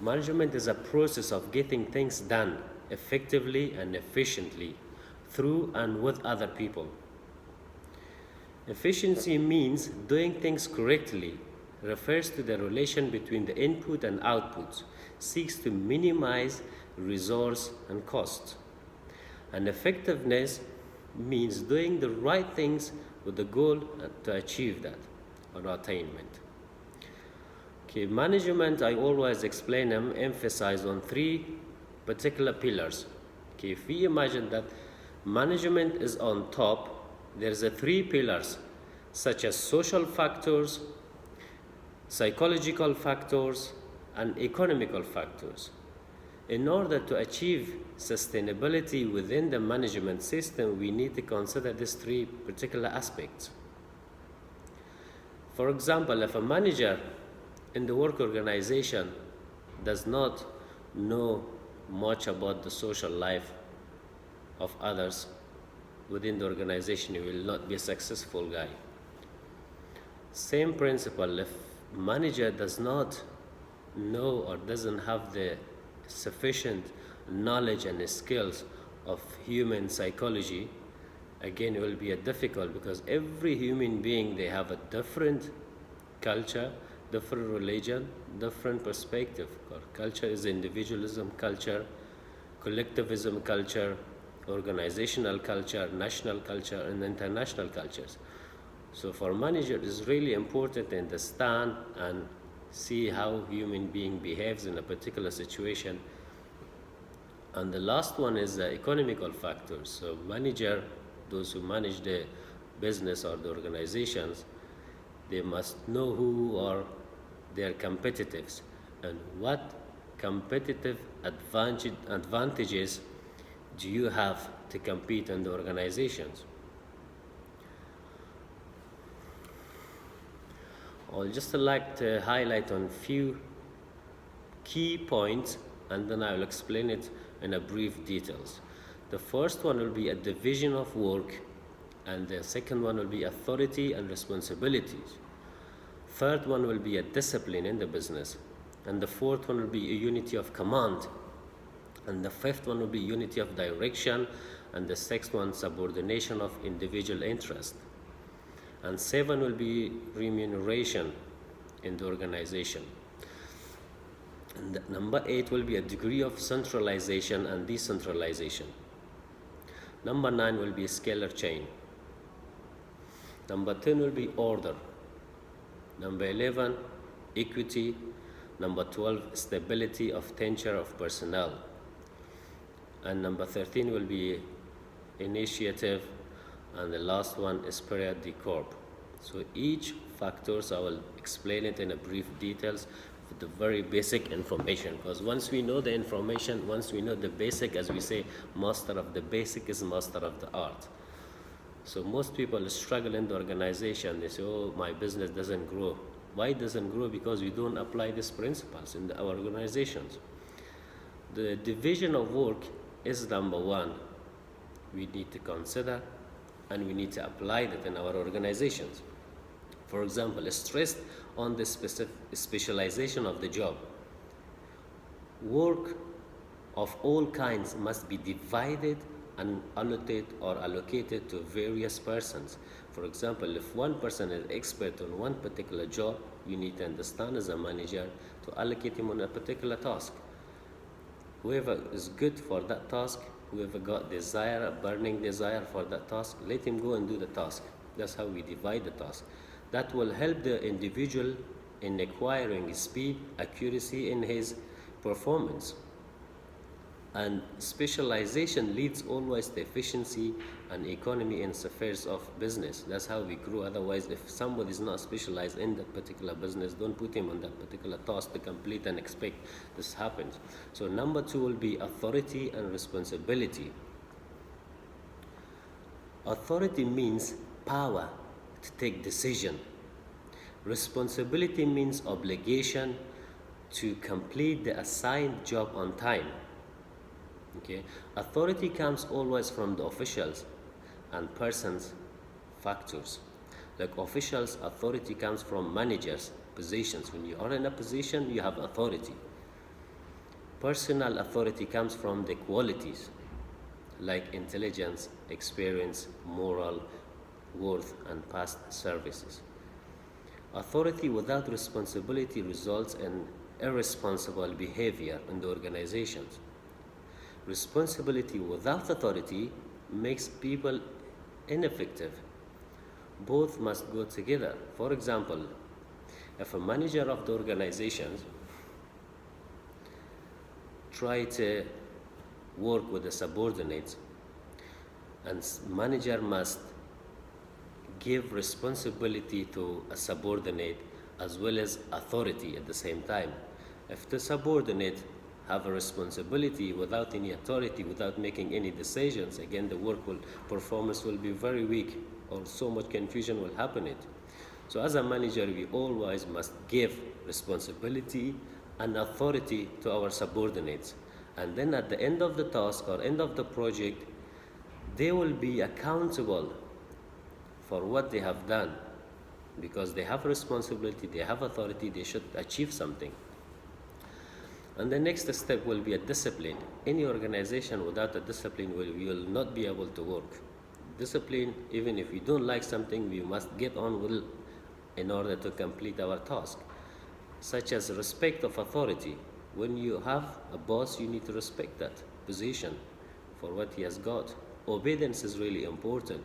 Management is a process of getting things done effectively and efficiently through and with other people. Efficiency means doing things correctly, refers to the relation between the input and output, seeks to minimize resource and cost. And effectiveness means doing the right things with the goal to achieve that or attainment. Okay, management, I always explain them, emphasize on three particular pillars. Okay, if we imagine that management is on top, there's a three pillars such as social factors, psychological factors, and economical factors. In order to achieve sustainability within the management system, we need to consider these three particular aspects. For example, if a manager in the work organization does not know much about the social life of others within the organization, he will not be a successful guy. Same principle, if manager does not know or doesn't have the sufficient knowledge and skills of human psychology, again it will be a difficult, because every human being, they have a different culture, different religion, different perspective. Culture is individualism culture, collectivism culture, organizational culture, national culture, and international cultures. So for manager, it's really important to understand and see how human being behaves in a particular situation. And the last one is the economical factors. So manager, those who manage the business or the organizations, they must know who are their competitors and what competitive advantages do you have to compete in the organizations. I'll just like to highlight on few key points, and then I will explain it in a brief details. The first one will be a division of work, and the second one will be authority and responsibilities. Third one will be a discipline in the business, and the fourth one will be a unity of command, and the fifth one will be unity of direction, and the sixth one subordination of individual interest, and 7 will be remuneration in the organization. And number 8 will be a degree of centralization and decentralization. Number 9 will be a scalar chain. Number 10 will be order. Number 11, equity. Number 12, stability of tenure of personnel. And number 13 will be initiative. And the last one is period de corp. So each factors, I will explain it in a brief details with the very basic information, because once we know the information, once we know the basic, as we say, master of the basic is master of the art. So most people struggle in the organization. They say, oh, my business doesn't grow. Why it doesn't grow? Because we don't apply these principles in our organizations. The division of work is number one. We need to consider and we need to apply that in our organizations. For example, stressed on the specialization of the job. Work of all kinds must be divided and allocated to various persons. For example, if one person is expert on one particular job, you need to understand as a manager to allocate him on a particular task. Whoever is good for that task, whoever got desire, a burning desire for that task, let him go and do the task. That's how we divide the task. That will help the individual in acquiring speed, accuracy in his performance. And specialization leads always to efficiency and economy in affairs of business. That's how we grow. Otherwise, if somebody is not specialized in that particular business, don't put him on that particular task to complete and expect this happens. So number 2 will be authority and responsibility. Authority means power to take decision. Responsibility means obligation to complete the assigned job on time. Okay. Authority comes always from the officials and persons factors. Like officials, authority comes from managers' positions. When you are in a position, you have authority. Personal authority comes from the qualities like intelligence, experience, moral, worth, and past services. Authority without responsibility results in irresponsible behavior in the organizations. Responsibility without authority makes people ineffective. Both must go together. For example, if a manager of the organization try to work with the subordinates, and manager must give responsibility to a subordinate as well as authority at the same time. If the subordinate have a responsibility without any authority, without making any decisions, again the performance will be very weak, or so much confusion will happen it. So as a manager, we always must give responsibility and authority to our subordinates. And then at the end of the task or end of the project, they will be accountable for what they have done, because they have responsibility, they have authority, they should achieve something. And the next step will be a discipline. Any organization without a discipline will not be able to work. Discipline, even if we don't like something, we must get on with it in order to complete our task, such as respect of authority. When you have a boss, you need to respect that position for what he has got. Obedience is really important.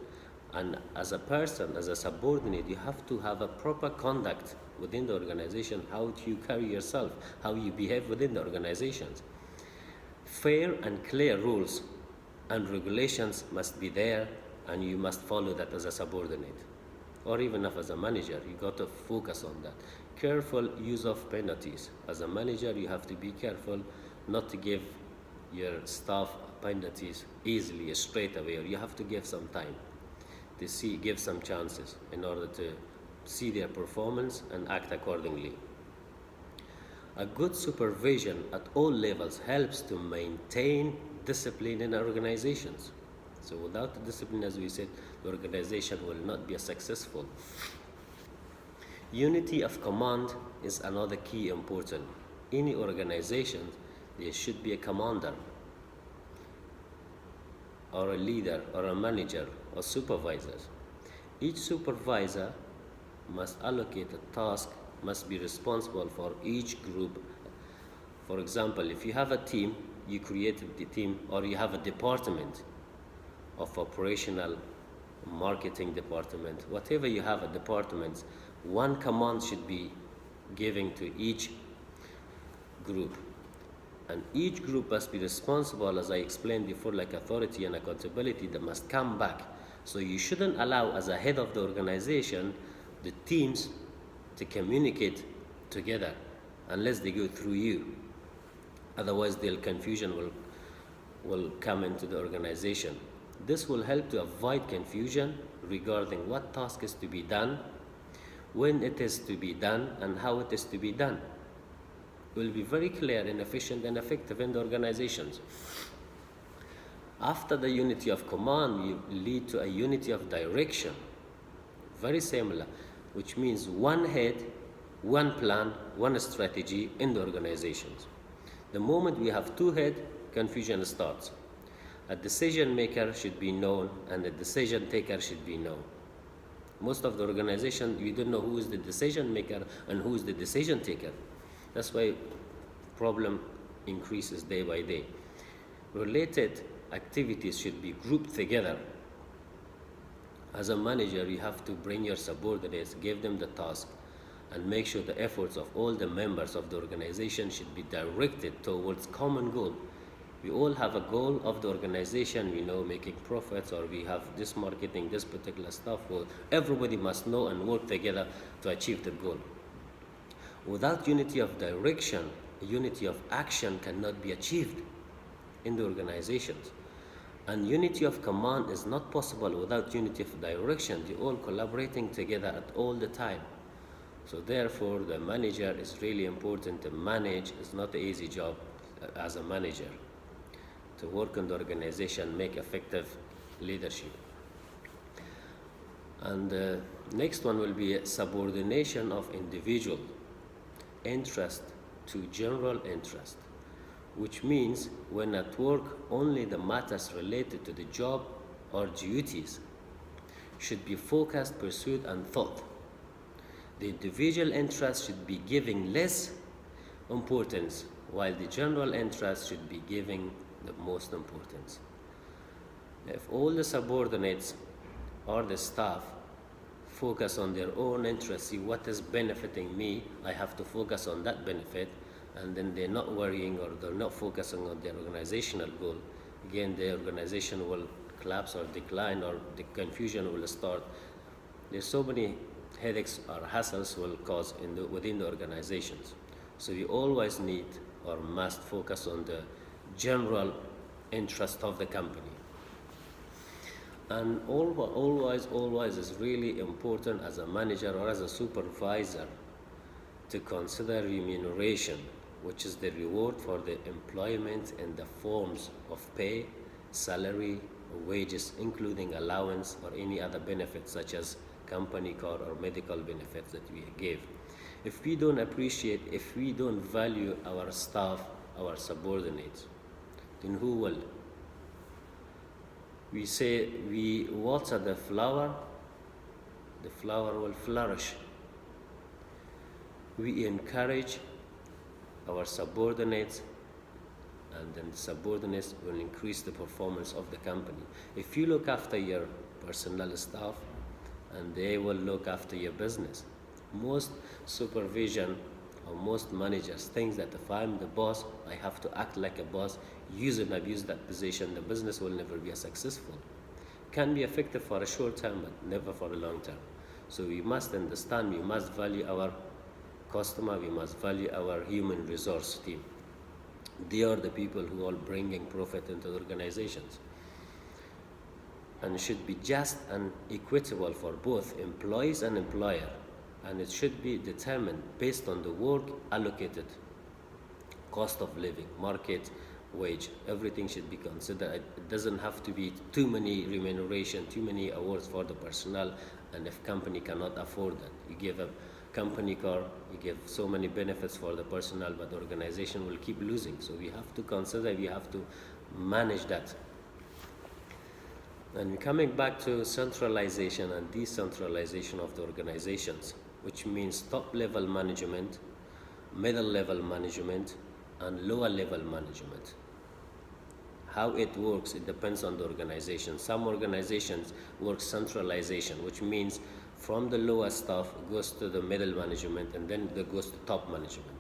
And as a person, as a subordinate, you have to have a proper conduct within the organization, how you carry yourself, how you behave within the organizations. Fair and clear rules and regulations must be there, and you must follow that as a subordinate. Or even if as a manager, you got to focus on that. Careful use of penalties. As a manager, you have to be careful not to give your staff penalties easily, straight away, or you have to give some time to give some chances in order to see their performance and act accordingly. A good supervision at all levels helps to maintain discipline in organizations. So without the discipline, as we said, the organization will not be successful. Unity of command is another key important. Any organization, there should be a commander, or a leader, or a manager, or supervisors. Each supervisor must allocate a task, must be responsible for each group. For example, if you have a team, you created the team, or you have a department of operational marketing department, whatever you have a department, one command should be given to each group. And each group must be responsible, as I explained before, like authority and accountability, that must come back. So you shouldn't allow, as a head of the organization, the teams to communicate together unless they go through you. Otherwise, the confusion will come into the organization. This will help to avoid confusion regarding what task is to be done, when it is to be done, and how it is to be done. It will be very clear and efficient and effective in the organizations. After the unity of command, you lead to a unity of direction. Very similar, which means one head, one plan, one strategy in the organizations. The moment we have two heads, confusion starts. A decision maker should be known, and a decision taker should be known. Most of the organization, we don't know who is the decision maker and who is the decision taker. That's why problem increases day by day. Related activities should be grouped together. As a manager, you have to bring your subordinates, give them the task, and make sure the efforts of all the members of the organization should be directed towards common goal. We all have a goal of the organization, we know making profits, or we have this marketing, this particular stuff. Well, everybody must know and work together to achieve the goal. Without unity of direction, unity of action cannot be achieved in the organizations. And unity of command is not possible without unity of direction. They're all collaborating together at all the time. So therefore, the manager is really important to manage. It's not an easy job as a manager to work in the organization, make effective leadership. And the next one will be subordination of individual interest to general interest. which means when at work only the matters related to the job or duties should be focused, pursued, and thought. The individual interest should be given less importance, while the general interest should be given the most importance. If all the subordinates or the staff focus on their own interests, see what is benefiting me, I have to focus on that benefit, and then they're not worrying or they're not focusing on their organizational goal, again the organization will collapse or decline, or the confusion will start. There's so many headaches or hassles will cause within the organizations. So we always need or must focus on the general interest of the company. And always is really important as a manager or as a supervisor to consider remuneration, which is the reward for the employment in the forms of pay, salary, wages, including allowance or any other benefits such as company car or medical benefits that we give. If we don't appreciate, if we don't value our staff, our subordinates, then who will? We say we water the flower will flourish. We encourage our subordinates, and then subordinates will increase the performance of the company. If you look after your personnel staff, and they will look after your business. Most supervision or most managers think that if I'm the boss, I have to act like a boss, use and abuse that position. The business will never be successful. Can be effective for a short term, but never for a long term. So we must understand, we must value our customer, we must value our human resource team. They are the people who are bringing profit into the organizations. And it should be just and equitable for both employees and employer. And it should be determined based on the work allocated, cost of living, market wage. Everything should be considered. It doesn't have to be too many remuneration, too many awards for the personnel, and if company cannot afford that. You give a company car, you give so many benefits for the personnel, but the organization will keep losing. So we have to consider, we have to manage that. And coming back to centralization and decentralization of the organizations, which means top-level management, middle-level management, and lower-level management. How it works, it depends on the organization. Some organizations work centralization, which means from the lower staff goes to the middle management, and then it goes to top management.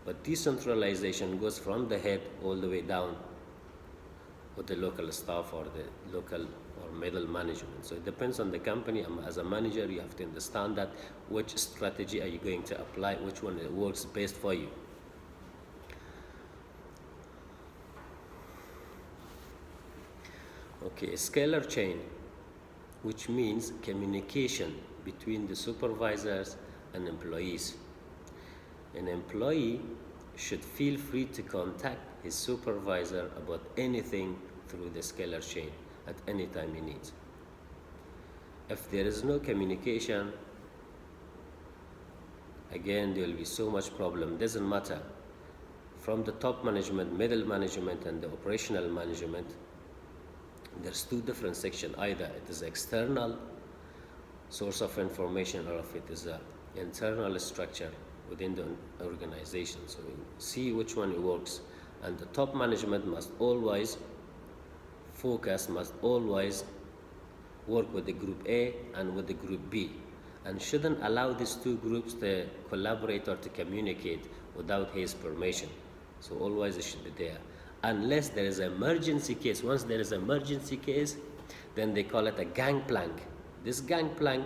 But decentralization goes from the head all the way down with the local staff or the local or middle management. So it depends on the company. As a manager, you have to understand that which strategy are you going to apply, which one works best for you. Okay, a scalar chain, which means communication between the supervisors and employees. An employee should feel free to contact his supervisor about anything through the scalar chain at any time he needs. If there is no communication, again, there will be so much problem. Doesn't matter. From the top management, middle management, and the operational management, there's two different sections. Either it is external source of information, or if it is an internal structure within the organization. So see which one works. And the top management must always focus, must always work with the group A and with the group B, and shouldn't allow these two groups to collaborate or to communicate without his permission. So always it should be there. Unless there is an emergency case. Once there is an emergency case, then they call it a gangplank. This gangplank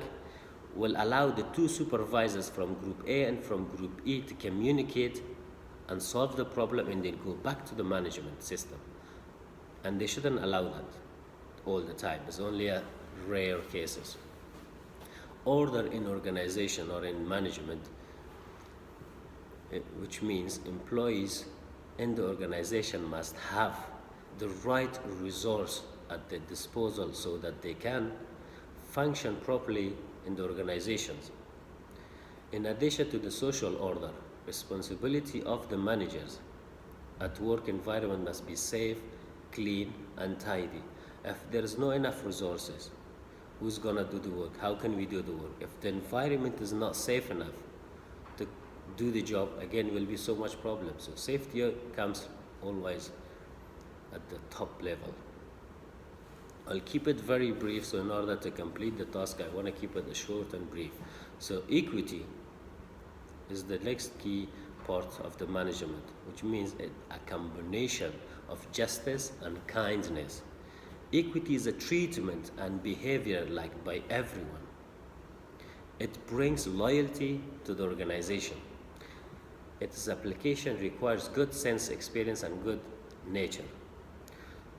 will allow the two supervisors from group A and from group E to communicate and solve the problem, and then go back to the management system. And they shouldn't allow that all the time. It's only a rare cases. Order in organization or in management, which means employees in the organization must have the right resource at their disposal so that they can function properly in the organizations. In addition to the social order, responsibility of the managers at work environment must be safe, clean, and tidy. If there is no enough resources, who's gonna do the work? How can we do the work? If the environment is not safe enough to do the job, again, will be so much problem. So safety comes always at the top level. I'll keep it very brief, so in order to complete the task, I want to keep it short and brief. So equity is the next key part of the management, which means a combination of justice and kindness. Equity is a treatment and behavior liked by everyone. It brings loyalty to the organization. Its application requires good sense, experience, and good nature.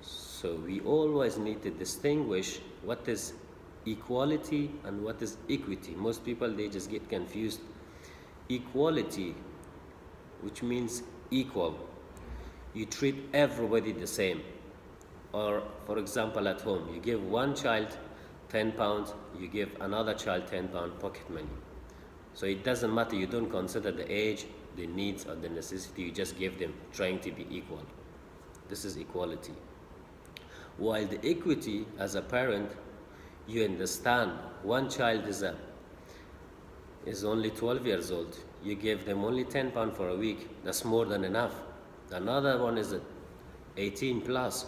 So we always need to distinguish what is equality and what is equity. Most people, they just get confused. Equality, which means equal. You treat everybody the same. Or, for example, at home, you give one child 10 pounds, you give another child 10 pound pocket money. So it doesn't matter, you don't consider the age, the needs, or the necessity, you just give them, trying to be equal. This is equality. While the equity, as a parent, you understand one child is only 12 years old. You give them only 10 pounds for a week. That's more than enough. Another one is 18 plus.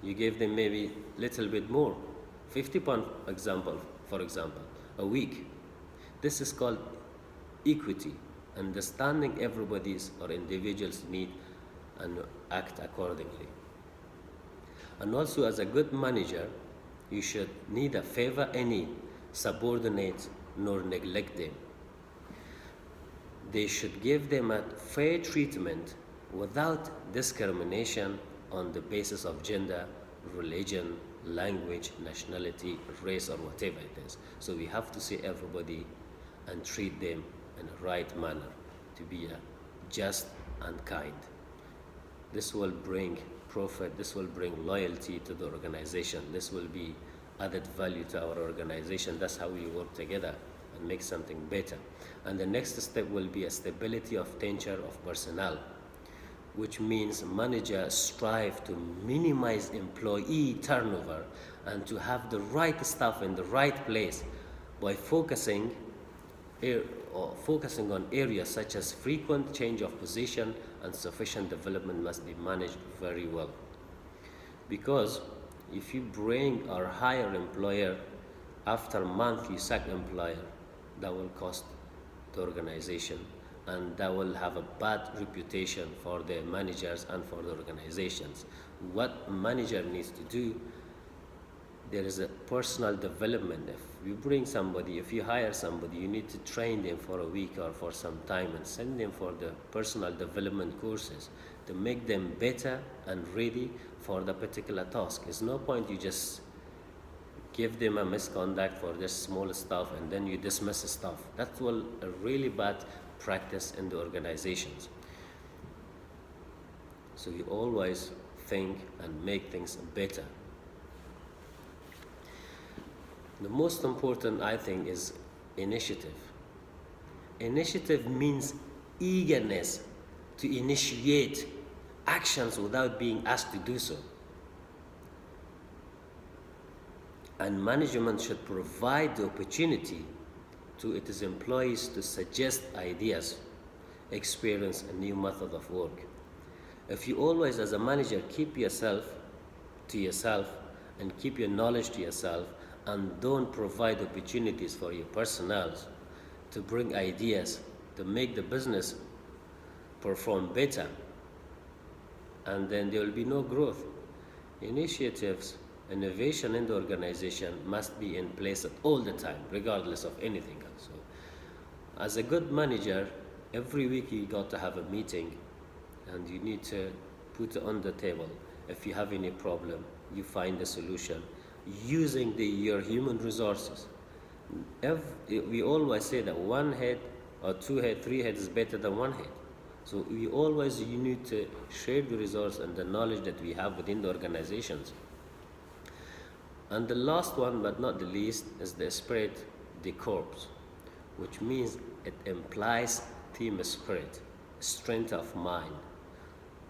You give them maybe a little bit more. 50 pounds, for example, a week. This is called equity. Understanding everybody's or individual's need and act accordingly. And also, as a good manager, you should neither favor any subordinates nor neglect them. They should give them a fair treatment without discrimination on the basis of gender, religion, language, nationality, race, or whatever it is. So we have to see everybody and treat them in a right manner, to be just and kind. This will bring profit, this will bring loyalty to the organization, this will be added value to our organization. That's how we work together and make something better. And the next step will be a stability of tenure of personnel, which means managers strive to minimize employee turnover and to have the right staff in the right place by focusing on areas such as frequent change of position and sufficient development must be managed very well. Because if you bring or hire employer, after a month you sack employer, that will cost the organization and that will have a bad reputation for the managers and for the organizations. What manager needs to do, there is a personal development. If you bring somebody, if you hire somebody, you need to train them for a week or for some time and send them for the personal development courses to make them better and ready for the particular task. It's no point you just give them a misconduct for this small stuff and then you dismiss the stuff. That will a really bad practice in the organizations. So we always think and make things better. The most important, I think, is initiative. Initiative means eagerness to initiate actions without being asked to do so. And management should provide the opportunity to its employees to suggest ideas, experience a new method of work. If you always, as a manager, keep yourself to yourself and keep your knowledge to yourself and don't provide opportunities for your personnel to bring ideas, to make the business perform better, and then there will be no growth. Initiatives, innovation in the organization must be in place at all the time, regardless of anything else. So, as a good manager, every week you got to have a meeting and you need to put it on the table. If you have any problem, you find a solution using your human resources. We always say that one head or two head, three heads is better than one head. So you need to share the resource and the knowledge that we have within the organizations. And the last one, but not the least, is the spirit de corps, which means it implies team spirit, strength of mind,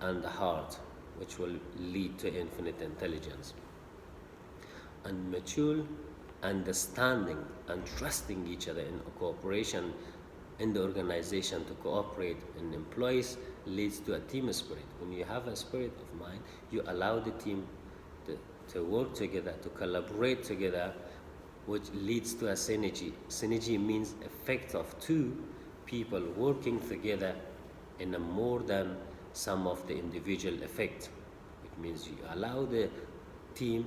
and the heart, which will lead to infinite intelligence. And mutual understanding and trusting each other in cooperation in the organization to cooperate in employees leads to a team spirit. When you have a spirit of mind, you allow the team to work together, to collaborate together, which leads to a synergy. Synergy means effect of two people working together in a more than sum of the individual effect. It means you allow the team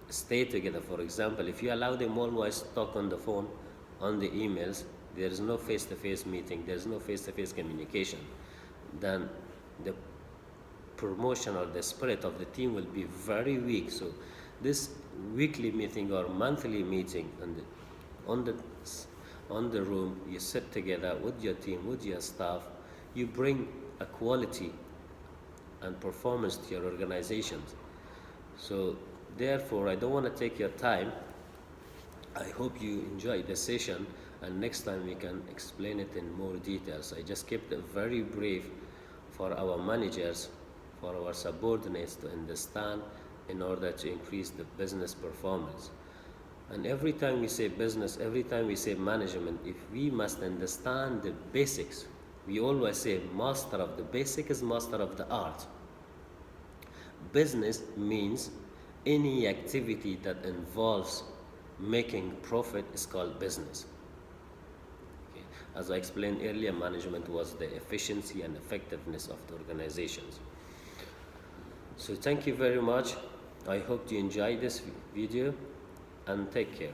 stay together. For example, if you allow them always talk on the phone, on the emails, there is no face-to-face meeting, there is no face-to-face communication, then the promotion or the spirit of the team will be very weak. So this weekly meeting or monthly meeting on the room, you sit together with your team, with your staff, you bring a quality and performance to your organizations. So therefore, I don't want to take your time. I hope you enjoyed the session, and next time we can explain it in more details. I just kept it very brief for our managers, for our subordinates to understand in order to increase the business performance. And every time we say business, every time we say management, if we must understand the basics, we always say master of the basic is master of the art. Business means any activity that involves making profit is called business. Okay. As I explained earlier, management was the efficiency and effectiveness of the organizations. So thank you very much. I hope you enjoyed this video, and take care.